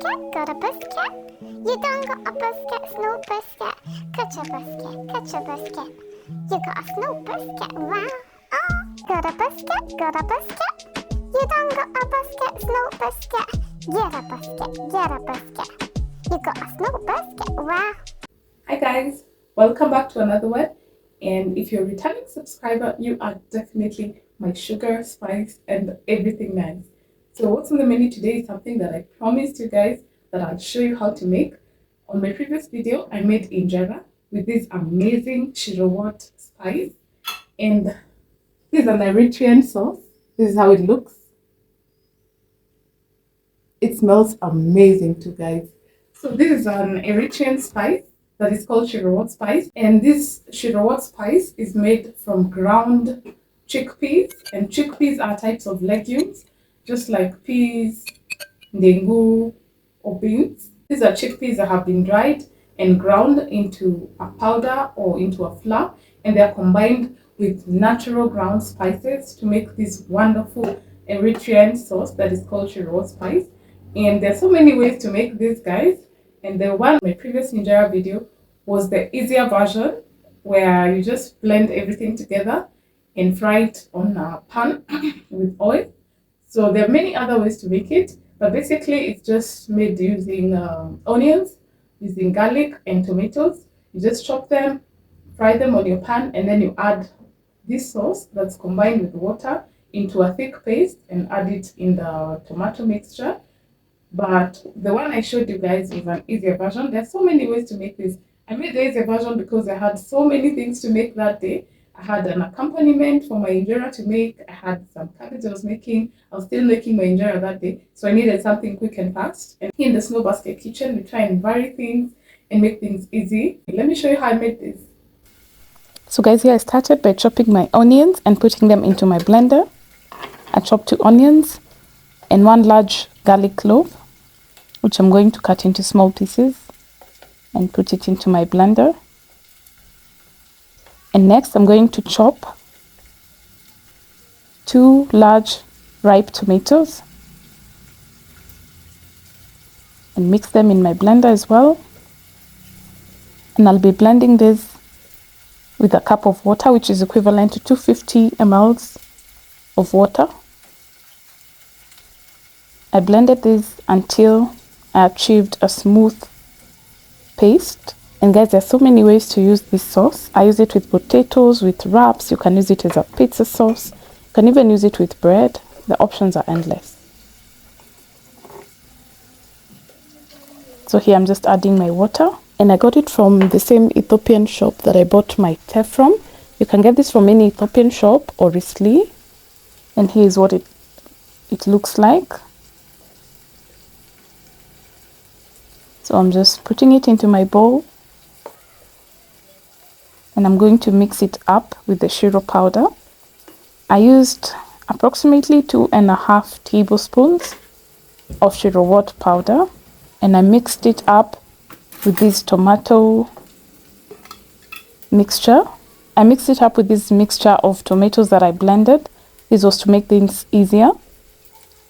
biscuit, got a biscuit. You don't got a biscuit, no biscuit. Catch a biscuit, catch a biscuit. You got a snow biscuit, wow. Oh, got a biscuit, got a biscuit. You don't got a biscuit, snow biscuit. Get a biscuit, get a biscuit. You got a snow biscuit, wow. Hi guys, welcome back to another one. And if you're a returning subscriber, you are definitely my sugar, spice, and everything nice. So what's on the menu today is something that I promised you guys that I'll show you how to make. On my previous video, I made injera with this amazing Shiro Wat spice. And this is an Eritrean sauce. This is how it looks. It smells amazing too, guys. So this is an Eritrean spice that is called Shiro Wat spice. And this Shiro Wat spice is made from ground chickpeas. And chickpeas are types of legumes, just like peas, ndengu, or beans. These are chickpeas that have been dried and ground into a powder or into a flour, and they are combined with natural ground spices to make this wonderful Eritrean sauce that is called Shiro Wat spice. And there are so many ways to make this, guys. And the one in my previous injera video was the easier version, where you just blend everything together and fry it on a pan with oil. So there are many other ways to make it, but basically it's just made using onions, using garlic and tomatoes. You just chop them, fry them on your pan, and then you add this sauce that's combined with water into a thick paste and add it in the tomato mixture. But the one I showed you guys is an easier version. There are so many ways to make this. I made the easier version because I had so many things to make that day. I had an accompaniment for my injera to make. I had some cabbage I was making. I was still making my injera that day. So I needed something quick and fast. And here in the Snow Basket kitchen, we try and vary things and make things easy. Let me show you how I made this. So guys, here I started by chopping my onions and putting them into my blender. I chopped 2 onions and 1 large garlic clove, which I'm going to cut into small pieces and put it into my blender. And next I'm going to chop 2 large ripe tomatoes and mix them in my blender as well. And I'll be blending this with a cup of water, which is equivalent to 250 ml of water. I blended this until I achieved a smooth paste. And guys, there's so many ways to use this sauce. I use it with potatoes, with wraps. You can use it as a pizza sauce. You can even use it with bread. The options are endless. So here I'm just adding my water. And I got it from the same Ethiopian shop that I bought my Teff from. You can get this from any Ethiopian shop or INGRIDIENTS. And here's what it looks like. So I'm just putting it into my bowl. And I'm going to mix it up with the Shiro powder. I used approximately 2.5 tablespoons of Shiro Wat powder, and I mixed it up with this tomato mixture. I mixed it up with this mixture of tomatoes that I blended. This was to make things easier.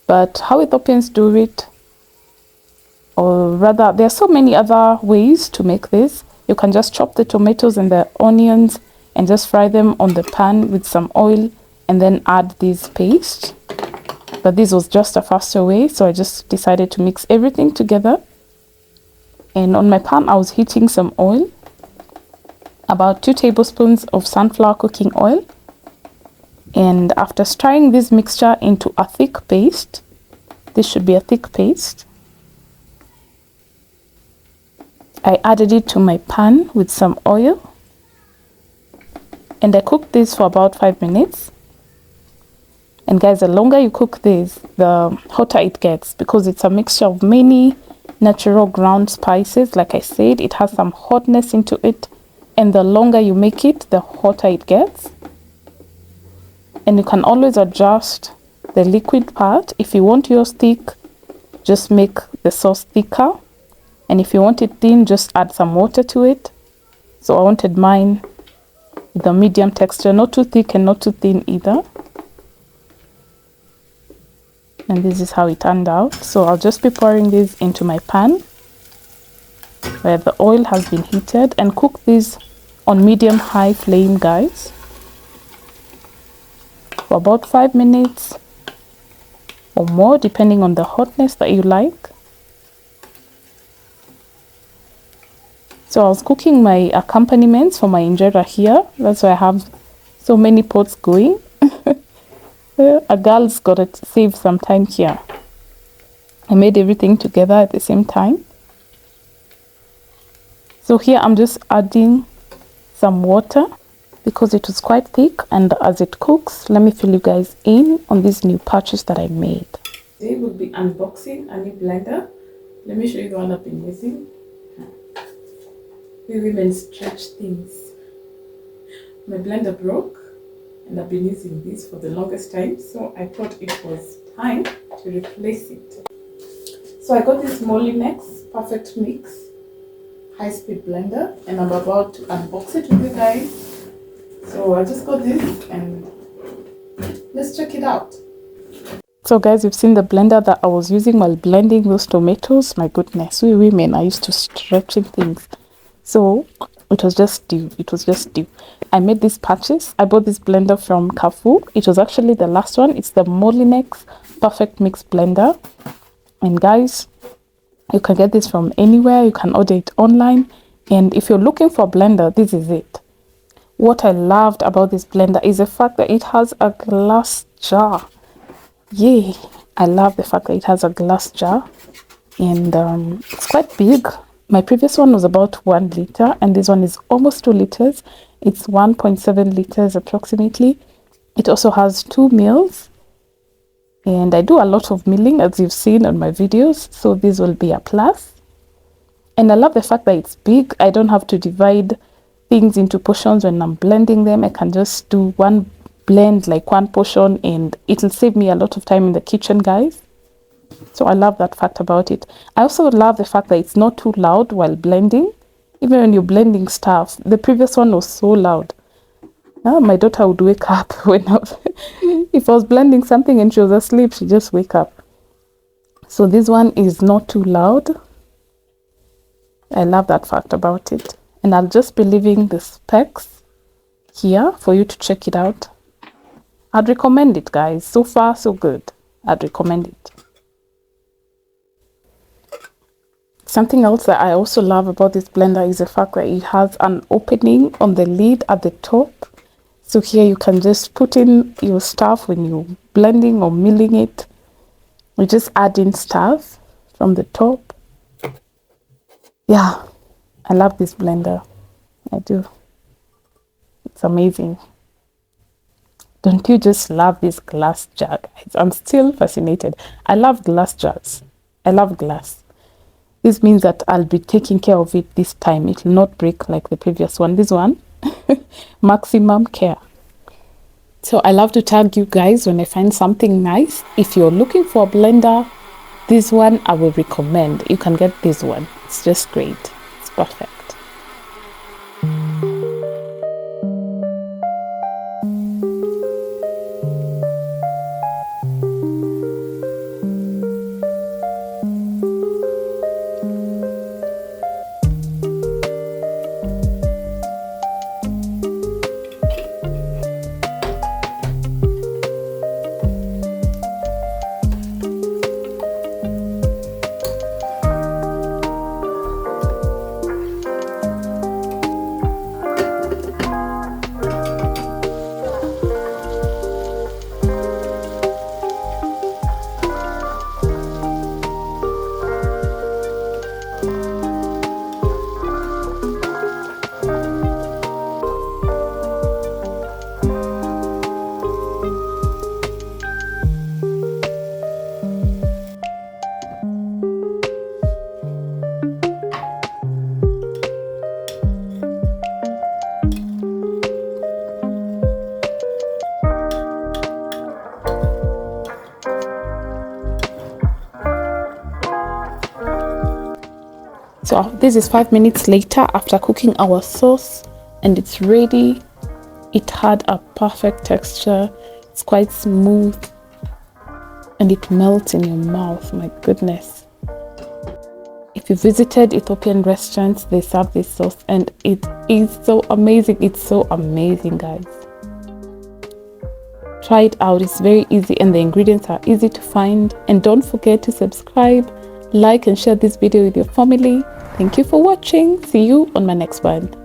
But how Ethiopians do it, or rather, there are so many other ways to make this. You can just chop the tomatoes and the onions and just fry them on the pan with some oil and then add this paste. But this was just a faster way, so I just decided to mix everything together. And on my pan, I was heating some oil, about 2 tablespoons of sunflower cooking oil. And after stirring this mixture into a thick paste, this should be a thick paste, I added it to my pan with some oil, and I cooked this for about 5 minutes. And guys, the longer you cook this, the hotter it gets, because it's a mixture of many natural ground spices. Like I said, it has some hotness into it, and the longer you make it, the hotter it gets. And you can always adjust the liquid part. If you want yours thick, just make the sauce thicker. And if you want it thin, just add some water to it. So I wanted mine with a medium texture, not too thick and not too thin either. and this is how it turned out. So I'll just be pouring this into my pan where the oil has been heated, and cook this on medium-high flame, guys, for about 5 minutes or more, depending on the hotness that you like. So I was cooking my accompaniments for my injera here. That's why I have so many pots going. A girl's gotta save some time here. I made everything together at the same time. So here I'm just adding some water because it was quite thick, and as it cooks, let me fill you guys in on this new purchase that I made. Today we'll be unboxing a new blender. Let me show you the one I've been using. We women stretch things. My blender broke and I've been using this for the longest time, so I thought it was time to replace it. So I got this Moulinex Perfect Mix high-speed blender, and I'm about to unbox it with you guys. So I just got this and let's check it out. So guys, you've seen the blender that I was using while blending those tomatoes. My goodness, we women are used to stretching things. So it was just due. I made this purchase. I bought this blender from Carrefour. It was actually the last one. It's the Moulinex Perfect Mix blender. And guys, you can get this from anywhere. You can order it online. And if you're looking for a blender, this is it. What I loved about this blender is the fact that it has a glass jar. Yay! I love the fact that it has a glass jar. And it's quite big. My previous one was about 1 liter, and this one is almost 2 liters. It's 1.7 liters approximately. It also has 2 meals. And I do a lot of milling, as you've seen on my videos, so this will be a plus. And I love the fact that it's big. I don't have to divide things into portions when I'm blending them. I can just do one blend, like one portion, and it'll save me a lot of time in the kitchen, guys. So I love that fact about it. I also love the fact that it's not too loud while blending. Even when you're blending stuff, the previous one was so loud. My daughter would wake up when if I was blending something and she was asleep, she'd just wake up. So this one is not too loud. I love that fact about it. And I'll just be leaving the specs here for you to check it out. I'd recommend it, guys. So far, so good. I'd recommend it. Something else that I also love about this blender is the fact that it has an opening on the lid at the top. So here you can just put in your stuff when you're blending or milling it. You just add in stuff from the top. Yeah, I love this blender. I do. It's amazing. Don't you just love this glass jar, guys? I'm still fascinated. I love glass jars. I love glass. This means that I'll be taking care of it this time. It will not break like the previous one. This one, maximum care. So I love to tag you guys when I find something nice. If you're looking for a blender, this one I will recommend. You can get this one. It's just great. It's perfect. So this is 5 minutes later after cooking our sauce, and it's ready. It had a perfect texture. It's quite smooth. and it melts in your mouth. My goodness. If you visited Ethiopian restaurants, they serve this sauce and it is so amazing. It's so amazing, guys. Try it out. It's very easy and the ingredients are easy to find. And don't forget to subscribe, like and share this video with your family. Thank you for watching. See you on my next one.